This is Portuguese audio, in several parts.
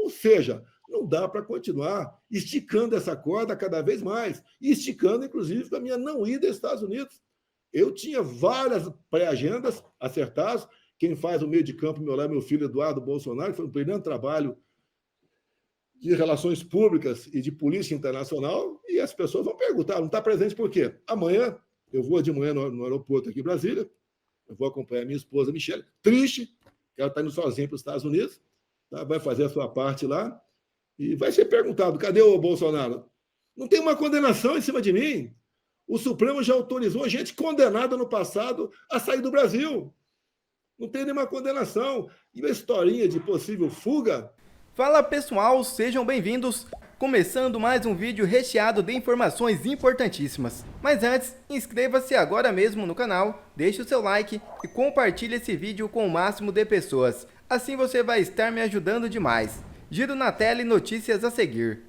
Ou seja, não dá para continuar esticando essa corda cada vez mais, e esticando, inclusive, com a minha não ida aos Estados Unidos. Eu tinha várias pré-agendas acertadas. Quem faz o meio de campo meu lá é meu filho Eduardo Bolsonaro, que foi um brilhante trabalho de relações públicas e de política internacional, e as pessoas vão perguntar, não está presente por quê? Amanhã, eu vou de manhã no aeroporto aqui em Brasília, eu vou acompanhar minha esposa Michele, triste, que ela está indo sozinha para os Estados Unidos, tá? Vai fazer a sua parte lá, e vai ser perguntado, cadê o Bolsonaro? Não tem uma condenação em cima de mim. O Supremo já autorizou gente condenada no passado a sair do Brasil. Não tem nenhuma condenação. E a historinha de possível fuga. Fala pessoal, sejam bem-vindos! Começando mais um vídeo recheado de informações importantíssimas. Mas antes, inscreva-se agora mesmo no canal, deixe o seu like e compartilhe esse vídeo com o máximo de pessoas. Assim você vai estar me ajudando demais. Giro na tela e notícias a seguir.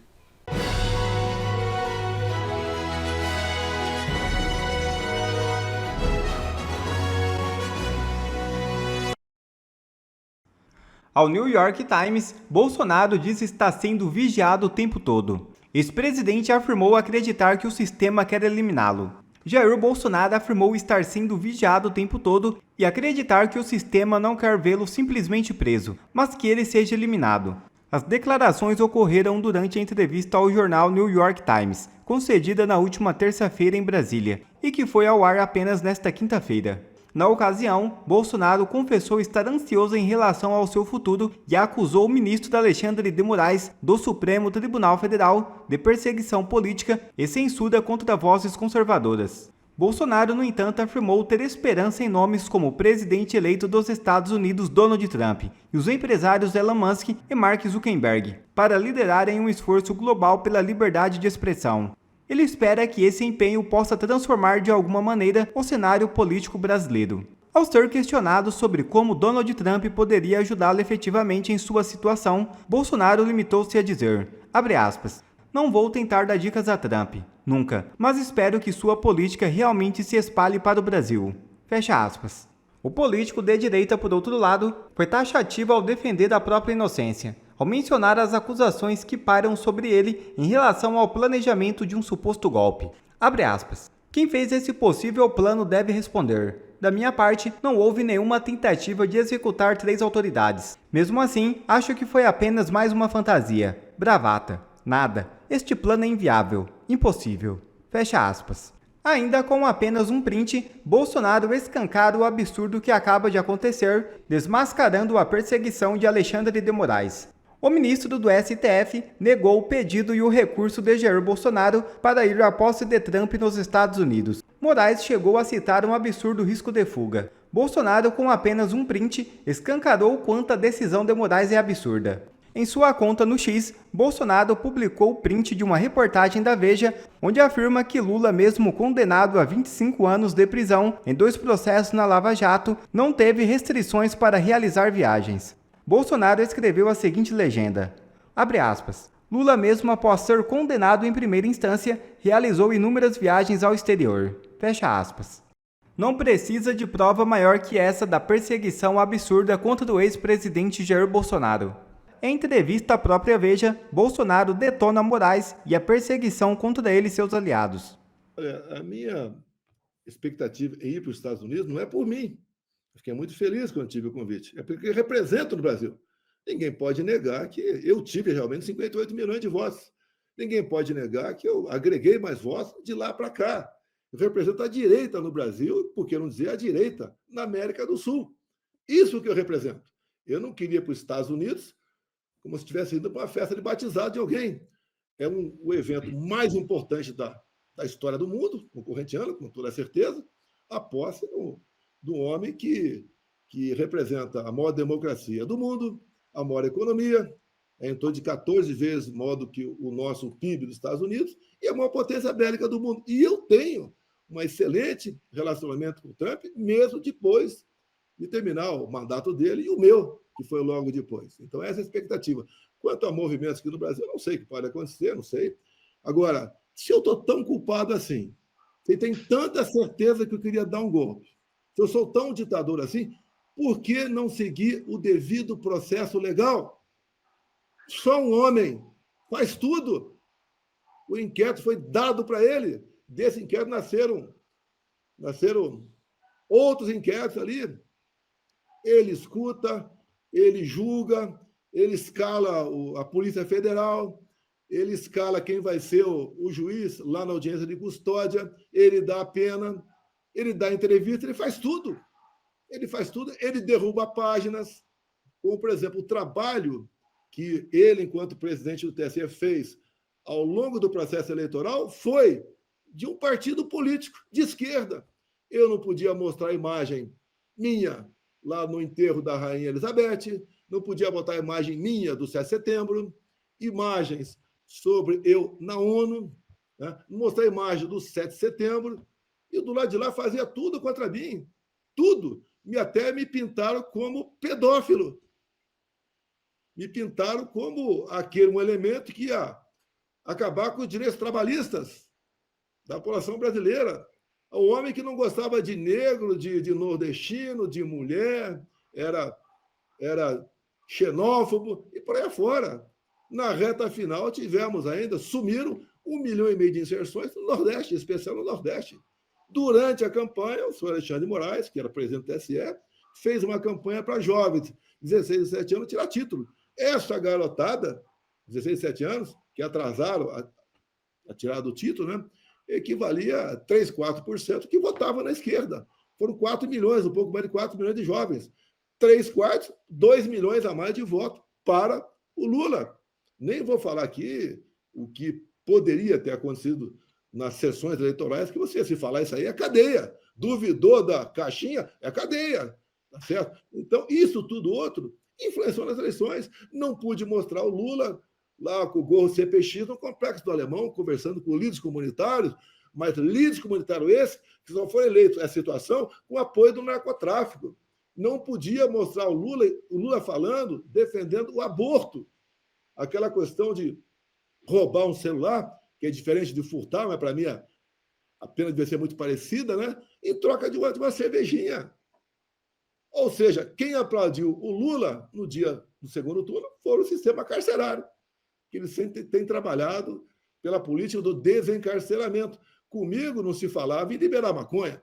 Ao New York Times, Bolsonaro diz estar sendo vigiado o tempo todo. Ex-presidente afirmou acreditar que o sistema quer eliminá-lo. Jair Bolsonaro afirmou estar sendo vigiado o tempo todo e acreditar que o sistema não quer vê-lo simplesmente preso, mas que ele seja eliminado. As declarações ocorreram durante a entrevista ao jornal New York Times, concedida na última terça-feira em Brasília, e que foi ao ar apenas nesta quinta-feira. Na ocasião, Bolsonaro confessou estar ansioso em relação ao seu futuro e acusou o ministro Alexandre de Moraes, do Supremo Tribunal Federal, de perseguição política e censura contra vozes conservadoras. Bolsonaro, no entanto, afirmou ter esperança em nomes como o presidente eleito dos Estados Unidos, Donald Trump, e os empresários Elon Musk e Mark Zuckerberg, para liderarem um esforço global pela liberdade de expressão. Ele espera que esse empenho possa transformar de alguma maneira o cenário político brasileiro. Ao ser questionado sobre como Donald Trump poderia ajudá-lo efetivamente em sua situação, Bolsonaro limitou-se a dizer, abre aspas, não vou tentar dar dicas a Trump, nunca, mas espero que sua política realmente se espalhe para o Brasil. Fecha aspas. O político de direita, por outro lado, foi taxativo ao defender a própria inocência, ao mencionar as acusações que pairam sobre ele em relação ao planejamento de um suposto golpe. Abre aspas. Quem fez esse possível plano deve responder. Da minha parte, não houve nenhuma tentativa de executar 3 autoridades. Mesmo assim, acho que foi apenas mais uma fantasia. Bravata. Nada. Este plano é inviável. Impossível. Fecha aspas. Ainda com apenas um print, Bolsonaro escancara o absurdo que acaba de acontecer, desmascarando a perseguição de Alexandre de Moraes. O ministro do STF negou o pedido e o recurso de Jair Bolsonaro para ir à posse de Trump nos Estados Unidos. Moraes chegou a citar um absurdo risco de fuga. Bolsonaro, com apenas um print, escancarou o quanto a decisão de Moraes é absurda. Em sua conta no X, Bolsonaro publicou o print de uma reportagem da Veja, onde afirma que Lula, mesmo condenado a 25 anos de prisão em 2 processos na Lava Jato, não teve restrições para realizar viagens. Bolsonaro escreveu a seguinte legenda, abre aspas, Lula mesmo após ser condenado em primeira instância, realizou inúmeras viagens ao exterior, fecha aspas. Não precisa de prova maior que essa da perseguição absurda contra o ex-presidente Jair Bolsonaro. Em entrevista à própria Veja, Bolsonaro detona Moraes e a perseguição contra ele e seus aliados. Olha, a minha expectativa em ir para os Estados Unidos não é por mim. Fiquei muito feliz quando tive o convite. É porque eu represento no Brasil. Ninguém pode negar que eu tive realmente 58 milhões de votos. Ninguém pode negar que eu agreguei mais votos de lá para cá. Eu represento a direita no Brasil, por que não dizer a direita na América do Sul. Isso que eu represento. Eu não queria ir para os Estados Unidos como se tivesse ido para uma festa de batizado de alguém. É o evento mais importante da história do mundo, concorrentiano, com toda certeza, a posse do homem que representa a maior democracia do mundo, a maior economia, é em torno de 14 vezes maior do que o nosso PIB dos Estados Unidos, e a maior potência bélica do mundo. E eu tenho um excelente relacionamento com o Trump, mesmo depois de terminar o mandato dele e o meu, que foi logo depois. Então, essa é a expectativa. Quanto a movimentos aqui no Brasil, eu não sei o que pode acontecer, não sei. Agora, se eu estou tão culpado assim, se tem tanta certeza que eu queria dar um golpe, se eu sou tão ditador assim, por que não seguir o devido processo legal? Só um homem faz tudo. O inquérito foi dado para ele. Desse inquérito nasceram outros inquéritos ali. Ele escuta, ele julga, ele escala a Polícia Federal, ele escala quem vai ser o juiz lá na audiência de custódia, ele dá a pena, ele dá entrevista, ele faz tudo. Ele derruba páginas, como, por exemplo, o trabalho que ele, enquanto presidente do TSE, fez ao longo do processo eleitoral foi de um partido político de esquerda. Eu não podia mostrar a imagem minha lá no enterro da Rainha Elizabeth, não podia botar a imagem minha do 7 de setembro, imagens sobre eu na ONU, né? Mostrar a imagem do 7 de setembro, e do lado de lá fazia tudo contra mim, tudo. Até me pintaram como pedófilo. Me pintaram como um elemento que ia acabar com os direitos trabalhistas da população brasileira. O homem que não gostava de negro, de nordestino, de mulher, era xenófobo e por aí afora. Na reta final, sumiram 1,5 milhão de inserções no Nordeste, em especial no Nordeste. Durante a campanha, o senhor Alexandre de Moraes, que era presidente do TSE, fez uma campanha para jovens, 16 e 17 anos, tirar título. Essa garotada, 16 e 17 anos, que atrasaram a tirada do título, né, equivalia a 3, 4% que votavam na esquerda. Foram 4 milhões, um pouco mais de 4 milhões de jovens. 3 quartos, 2 milhões a mais de voto para o Lula. Nem vou falar aqui o que poderia ter acontecido nas sessões eleitorais, que você, se falar isso aí, é cadeia. Duvidou da caixinha, é cadeia. Tá certo? Então, isso tudo outro influenciou nas eleições. Não pude mostrar o Lula lá com o gorro CPX no Complexo do Alemão, conversando com líderes comunitários, mas líderes comunitários esses que só foram eleitos nessa situação com apoio do narcotráfico. Não podia mostrar o Lula falando, defendendo o aborto. Aquela questão de roubar um celular, que é diferente de furtar, mas para mim a pena deve ser muito parecida, né? Em troca de uma cervejinha. Ou seja, quem aplaudiu o Lula no dia do segundo turno foi o sistema carcerário, que ele sempre tem trabalhado pela política do desencarceramento. Comigo não se falava em liberar maconha,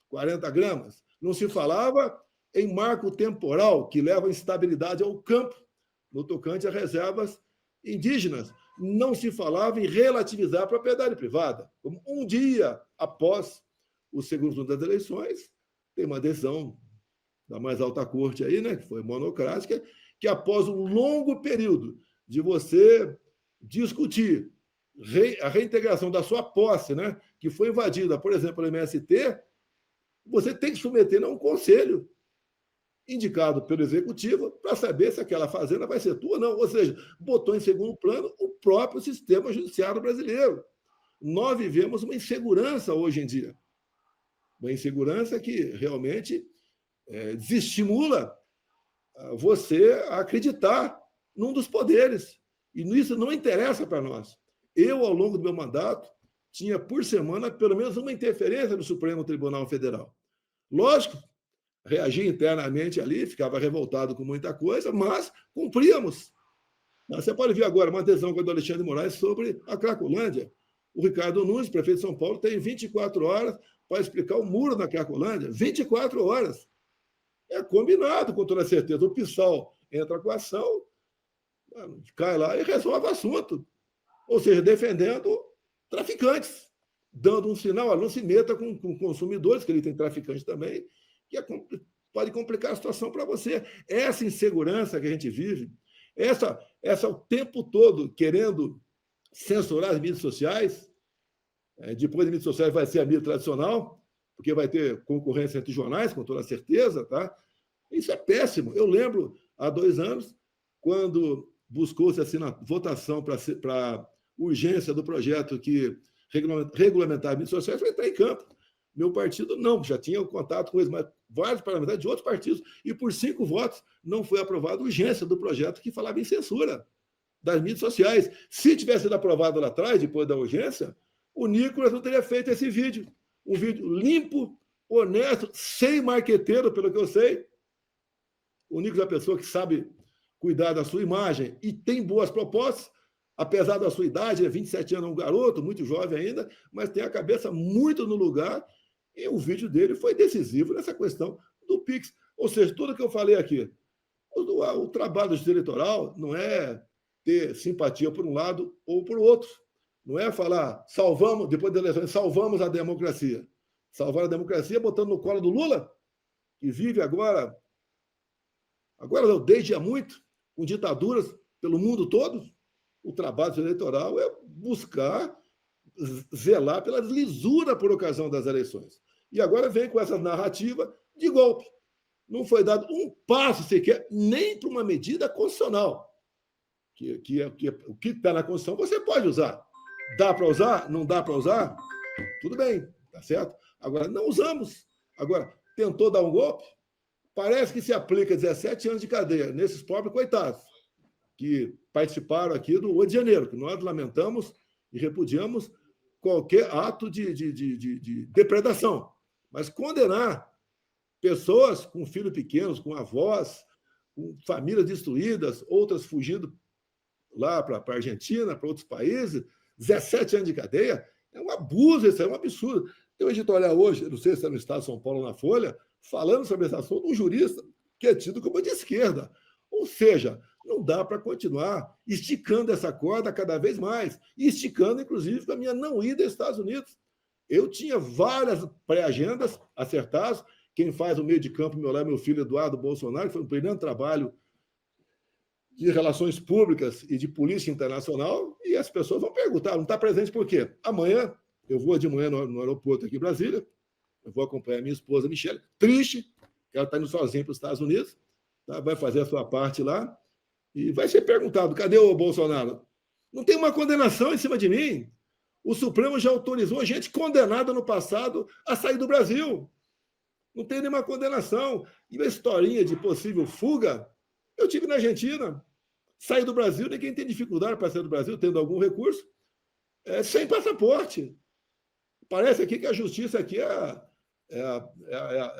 40 gramas. Não se falava em marco temporal, que leva instabilidade ao campo, no tocante a reservas indígenas. Não se falava em relativizar a propriedade privada. Como um dia após o segundo turno das eleições, tem uma decisão da mais alta corte aí, né, que foi monocrática, que após um longo período de você discutir a reintegração da sua posse, né, que foi invadida, por exemplo, pelo MST, você tem que submeter a um conselho indicado pelo executivo para saber se aquela fazenda vai ser tua ou não. Ou seja, botou em segundo plano o próprio sistema judiciário brasileiro. Nós vivemos uma insegurança hoje em dia. Uma insegurança que realmente desestimula você a acreditar num dos poderes. E isso não interessa para nós. Eu, ao longo do meu mandato, tinha por semana pelo menos uma interferência do Supremo Tribunal Federal. Lógico, reagia internamente ali, ficava revoltado com muita coisa, mas cumpríamos. Você pode ver agora uma adesão do Alexandre de Moraes sobre a Cracolândia. O Ricardo Nunes, prefeito de São Paulo, tem 24 horas para explicar o muro na Cracolândia. 24 horas. É combinado, com toda certeza. O PSOL entra com a ação, cai lá e resolve o assunto. Ou seja, defendendo traficantes, dando um sinal, não se meta com consumidores, que ele tem traficantes também, que pode complicar a situação para você. Essa insegurança que a gente vive, essa o tempo todo querendo censurar as mídias sociais, depois das mídias sociais vai ser a mídia tradicional, porque vai ter concorrência entre jornais, com toda certeza, tá? Isso é péssimo. Eu lembro, há 2 anos, quando buscou-se votação para urgência do projeto que regulamentar as mídias sociais, foi entrar em campo. Meu partido não, já tinha contato com eles, mas vários parlamentares de outros partidos, e por 5 votos não foi aprovada a urgência do projeto que falava em censura das mídias sociais. Se tivesse sido aprovado lá atrás, depois da urgência, o Nicolas não teria feito esse vídeo. Um vídeo limpo, honesto, sem marqueteiro, pelo que eu sei. O Nicolas é uma pessoa que sabe cuidar da sua imagem e tem boas propostas, apesar da sua idade, 27 anos, é um garoto, muito jovem ainda, mas tem a cabeça muito no lugar, e o vídeo dele foi decisivo nessa questão do Pix. Ou seja, tudo que eu falei aqui, o trabalho do justiça eleitoral não é ter simpatia por um lado ou por outro. Não é falar, salvamos, depois das eleições, salvamos a democracia. Salvar a democracia botando no colo do Lula, que vive agora não, desde há muito, com ditaduras pelo mundo todo. O trabalho eleitoral é buscar zelar pela lisura por ocasião das eleições. E agora vem com essa narrativa de golpe. Não foi dado um passo sequer, nem para uma medida constitucional. O que está na Constituição você pode usar. Dá para usar? Não dá para usar? Tudo bem, tá certo? Agora, não usamos. Agora, tentou dar um golpe? Parece que se aplica 17 anos de cadeia nesses pobres coitados que participaram aqui do 8 de janeiro, que nós lamentamos e repudiamos qualquer ato de depredação. Mas condenar pessoas com filhos pequenos, com avós, com famílias destruídas, outras fugindo lá para a Argentina, para outros países, 17 anos de cadeia, é um abuso, isso é um absurdo. Tem um editorial hoje, não sei se é no Estado de São Paulo, na Folha, falando sobre esse assunto, um jurista que é tido como de esquerda. Ou seja, não dá para continuar esticando essa corda cada vez mais, e esticando, inclusive, com a minha não ida aos Estados Unidos. Eu tinha várias pré-agendas acertadas. Quem faz o meio de campo, meu filho Eduardo Bolsonaro, que foi um brilhante trabalho de relações públicas e de política internacional, e as pessoas vão perguntar, não está presente por quê? Amanhã, eu vou de manhã no aeroporto aqui em Brasília, eu vou acompanhar minha esposa, Michele, triste, que ela está indo sozinha para os Estados Unidos, tá? Vai fazer a sua parte lá, e vai ser perguntado, cadê o Bolsonaro? Não tem uma condenação em cima de mim. O Supremo já autorizou gente condenada no passado a sair do Brasil. Não tem nenhuma condenação. E uma historinha de possível fuga, eu tive na Argentina, saí do Brasil, ninguém tem dificuldade para sair do Brasil, tendo algum recurso, sem passaporte. Parece aqui que a justiça aqui é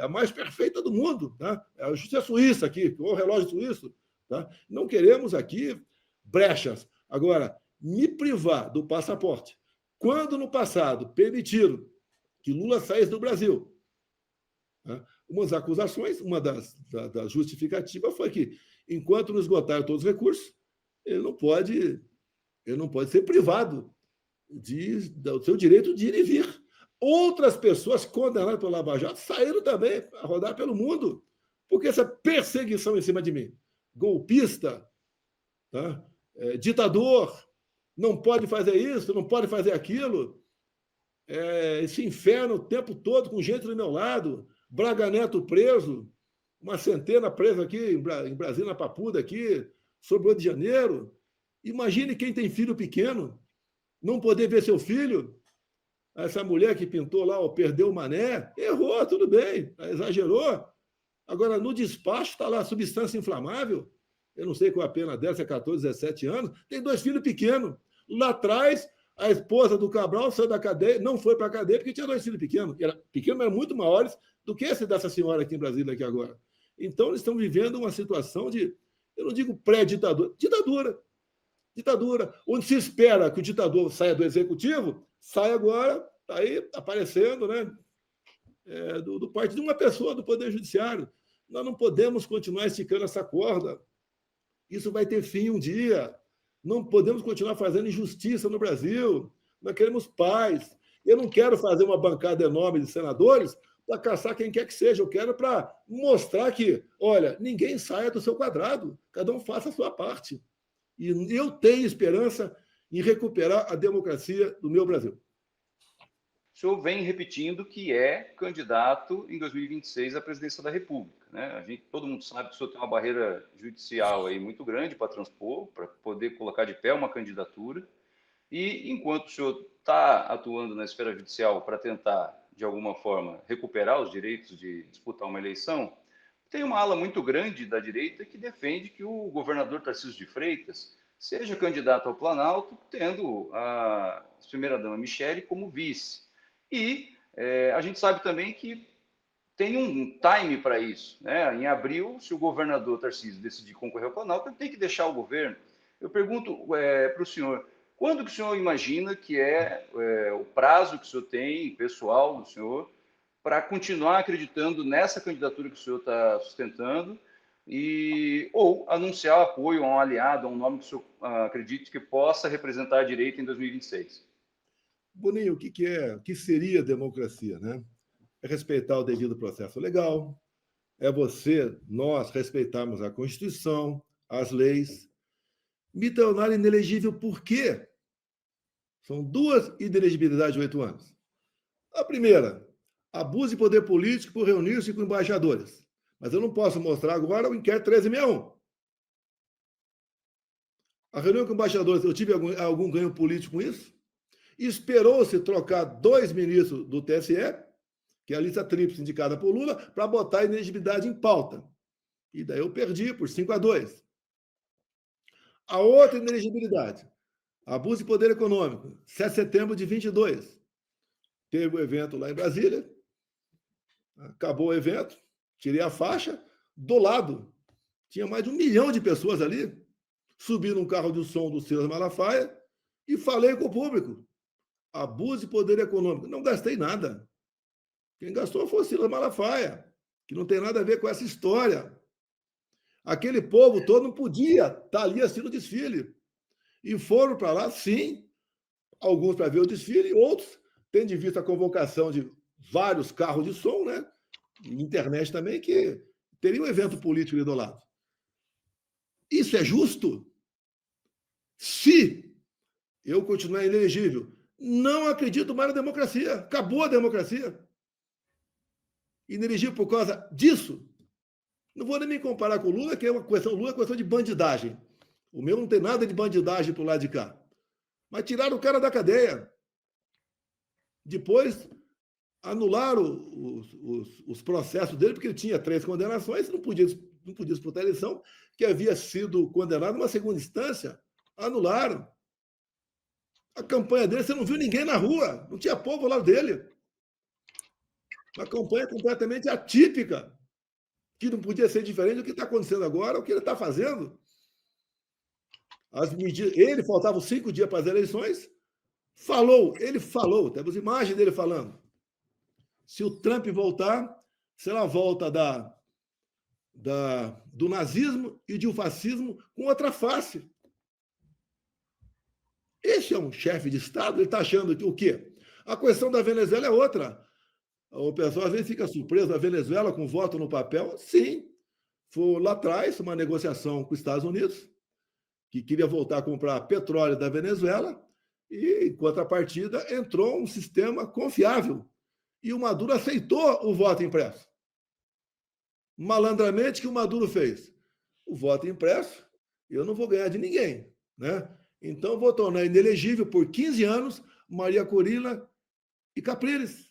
a mais perfeita do mundo. Né? É a justiça suíça aqui, o relógio suíço. Tá? Não queremos aqui brechas. Agora, me privar do passaporte, quando no passado permitiram que Lula saísse do Brasil, né? Umas acusações, uma das justificativas foi que, enquanto não esgotaram todos os recursos, ele não pode ser privado do seu direito de ir e vir. Outras pessoas condenadas pelo Lava Jato saíram também a rodar pelo mundo, porque essa perseguição em cima de mim, golpista, tá? Ditador, não pode fazer isso, não pode fazer aquilo, esse inferno o tempo todo com gente do meu lado, Braga Neto preso, uma centena presa aqui em Brasília, na Papuda, aqui, sobre o 8 de janeiro. Imagine quem tem filho pequeno, não poder ver seu filho. Essa mulher que pintou lá, perdeu o mané, errou, tudo bem, exagerou. Agora, no despacho, está lá substância inflamável. Eu não sei qual a pena dela, se é 14, 17 anos. Tem 2 filhos pequenos. Lá atrás, a esposa do Cabral saiu da cadeia, não foi para a cadeia porque tinha 2 filhos pequenos. Pequenos, mas muito maiores do que esse dessa senhora aqui em Brasília aqui agora. Então, eles estão vivendo uma situação de, eu não digo pré-ditadura, ditadura, onde se espera que o ditador saia do executivo, sai agora, está aí aparecendo, né? Do parte de uma pessoa do Poder Judiciário. Nós não podemos continuar esticando essa corda. Isso vai ter fim um dia. Não podemos continuar fazendo injustiça no Brasil. Nós queremos paz. Eu não quero fazer uma bancada enorme de senadores para caçar quem quer que seja. Eu quero para mostrar que, olha, ninguém saia do seu quadrado. Cada um faça a sua parte. E eu tenho esperança em recuperar a democracia do meu Brasil. O senhor vem repetindo que é candidato em 2026 à presidência da República, né? Todo mundo sabe que o senhor tem uma barreira judicial aí muito grande para transpor, para poder colocar de pé uma candidatura. E enquanto o senhor está atuando na esfera judicial para tentar, de alguma forma, recuperar os direitos de disputar uma eleição, tem uma ala muito grande da direita que defende que o governador Tarcísio de Freitas seja candidato ao Planalto, tendo a primeira-dama Michele como vice. E a gente sabe também que tem um time para isso, né? Em abril, se o governador Tarcísio decidir concorrer ao Planalto, ele tem que deixar o governo. Eu pergunto para o senhor, quando que o senhor imagina que o prazo que o senhor tem, pessoal do senhor, para continuar acreditando nessa candidatura que o senhor está sustentando ou anunciar apoio a um aliado, a um nome que o senhor acredite que possa representar a direita em 2026? Boninho, o que seria democracia, né? É respeitar o devido processo legal, é nós respeitarmos a Constituição, as leis. Me tornar inelegível por quê? São 2 inelegibilidades de 8 anos. A primeira, abuso de poder político por reunir-se com embaixadores. Mas eu não posso mostrar agora o inquérito 1361. A reunião com embaixadores, eu tive algum ganho político com isso? Esperou-se trocar 2 ministros do TSE, que é a lista tríplice indicada por Lula, para botar a inelegibilidade em pauta. E daí eu perdi por 5-2. A outra inelegibilidade, abuso de poder econômico, 7 de setembro de 22. Teve o evento lá em Brasília, acabou o evento, tirei a faixa, do lado, tinha mais de 1 milhão de pessoas ali, subi num carro de som do Silas Malafaia e falei com o público. Abuso de poder econômico. Não gastei nada. Quem gastou foi o Silas Malafaia, que não tem nada a ver com essa história. Aquele povo todo não podia estar ali assistindo o desfile. E foram para lá, sim, alguns para ver o desfile, outros, tendo em vista a convocação de vários carros de som, né? E internet também, que teria um evento político ali do lado. Isso é justo? Se eu continuar inelegível, não acredito mais na democracia. Acabou a democracia. Inelegível por causa disso. Não vou nem me comparar com o Lula, que é uma questão, Lula é uma questão de bandidagem. O meu não tem nada de bandidagem para o lado de cá. Mas tiraram o cara da cadeia. Depois anularam os processos dele, porque ele tinha 3 condenações, não podia disputar a eleição, que havia sido condenado numa segunda instância. Anularam. A campanha dele, você não viu ninguém na rua, não tinha povo ao lado dele. Uma campanha completamente atípica, que não podia ser diferente do que está acontecendo agora, o que ele está fazendo. Ele faltava 5 dias para as eleições, ele falou, temos imagem dele falando. Se o Trump voltar, será a volta do nazismo e do fascismo com outra face. Esse é um chefe de Estado, ele está achando que o quê? A questão da Venezuela é outra. O pessoal às vezes fica surpreso, a Venezuela com voto no papel, sim. Foi lá atrás uma negociação com os Estados Unidos, que queria voltar a comprar petróleo da Venezuela, e, em contrapartida, entrou um sistema confiável. E o Maduro aceitou o voto impresso. Malandramente, o que o Maduro fez? O voto impresso, eu não vou ganhar de ninguém, né? Então, vou tornar inelegível por 15 anos Maria Corina e Capriles,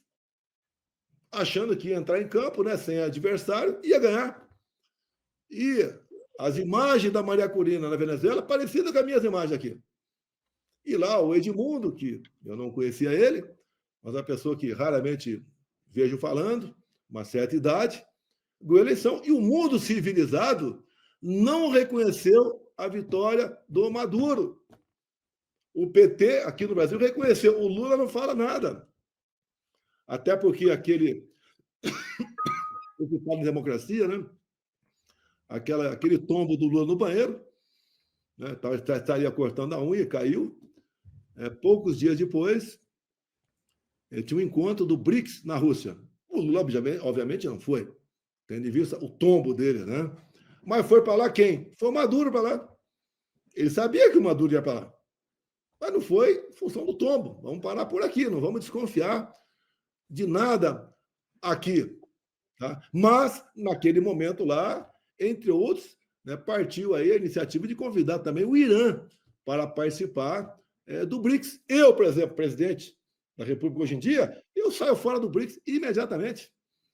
achando que ia entrar em campo, né, sem adversário, ia ganhar. E as imagens da Maria Corina na Venezuela parecidas com as minhas imagens aqui. E lá o Edmundo, que eu não conhecia ele, mas é uma pessoa que raramente vejo falando, uma certa idade, ganhou a eleição. E o mundo civilizado não reconheceu a vitória do Maduro. O PT, aqui no Brasil, reconheceu. O Lula não fala nada. Até porque aquele ocupado de democracia, né? Aquele tombo do Lula no banheiro, né? Estaria cortando a unha, caiu. Poucos dias depois, tinha um encontro do BRICS na Rússia. O Lula, obviamente, não foi, tendo em vista o tombo dele, né? Mas foi para lá quem? Foi o Maduro para lá. Ele sabia que o Maduro ia para lá. Mas não foi em função do tombo. Vamos parar por aqui, não vamos desconfiar de nada aqui. Tá? Mas, naquele momento lá, entre outros, né, partiu aí a iniciativa de convidar também o Irã para participar do BRICS. Eu, por exemplo, presidente da República hoje em dia, eu saio fora do BRICS imediatamente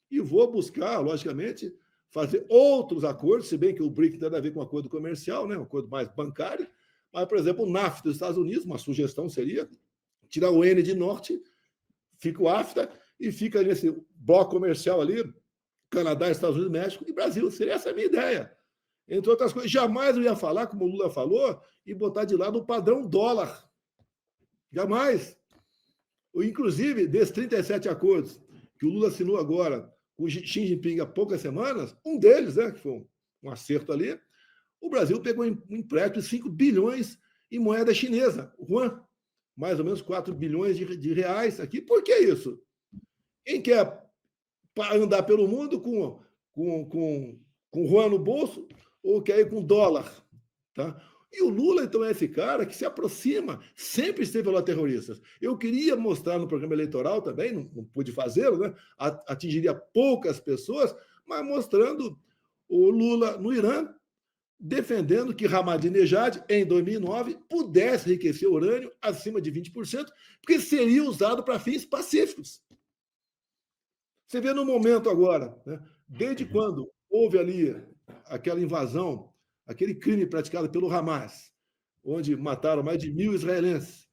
e vou buscar, logicamente, fazer outros acordos, se bem que o BRICS tem a ver com um acordo comercial, né, um acordo mais bancário, mas, por exemplo, o NAFTA dos Estados Unidos, uma sugestão seria tirar o N de norte, fica o AFTA e fica nesse bloco comercial ali, Canadá, Estados Unidos, México e Brasil. Seria essa a minha ideia. Entre outras coisas, jamais eu ia falar, como o Lula falou, e botar de lado o padrão dólar. Jamais. Inclusive, desses 37 acordos que o Lula assinou agora com o Xi Jinping há poucas semanas, um deles, né, que foi um acerto ali, o Brasil pegou um empréstimo de 5 bilhões em moeda chinesa, o yuan, mais ou menos 4 bilhões de reais aqui. Por que isso? Quem quer andar pelo mundo com yuan no bolso ou quer ir com dólar? Tá? E o Lula, então, é esse cara que se aproxima, sempre esteve ao lado de terroristas. Eu queria mostrar no programa eleitoral também, não pude fazê-lo, né? Atingiria poucas pessoas, mas mostrando o Lula no Irã, defendendo que Ahmadinejad, em 2009, pudesse enriquecer urânio acima de 20%, porque seria usado para fins pacíficos. Você vê no momento agora, né? Desde quando houve ali aquela invasão, aquele crime praticado pelo Hamas, onde mataram mais de 1.000 israelenses,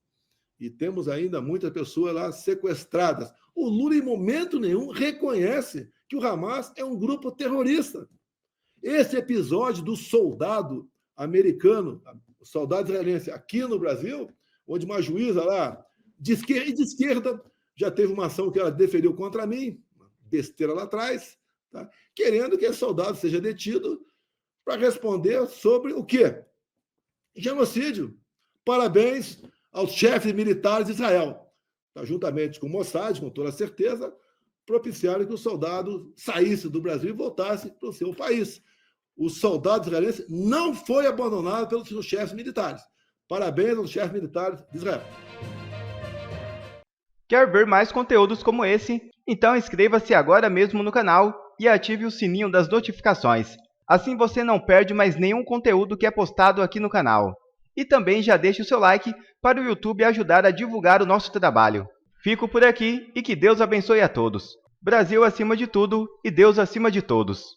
e temos ainda muitas pessoas lá sequestradas. O Lula, em momento nenhum, reconhece que o Hamas é um grupo terrorista. Esse episódio do soldado americano, soldado israelense, aqui no Brasil, onde uma juíza lá, de esquerda, já teve uma ação que ela deferiu contra mim, besteira lá atrás, tá? Querendo que esse soldado seja detido para responder sobre o quê? Genocídio. Parabéns aos chefes militares de Israel. Tá, juntamente com o Mossad, com toda certeza, propiciaram que o soldado saísse do Brasil e voltasse para o seu país. O soldado israelense não foi abandonado pelos seus chefes militares. Parabéns aos chefes militares de Israel. Quer ver mais conteúdos como esse? Então inscreva-se agora mesmo no canal e ative o sininho das notificações. Assim você não perde mais nenhum conteúdo que é postado aqui no canal. E também já deixe o seu like para o YouTube ajudar a divulgar o nosso trabalho. Fico por aqui e que Deus abençoe a todos. Brasil acima de tudo e Deus acima de todos.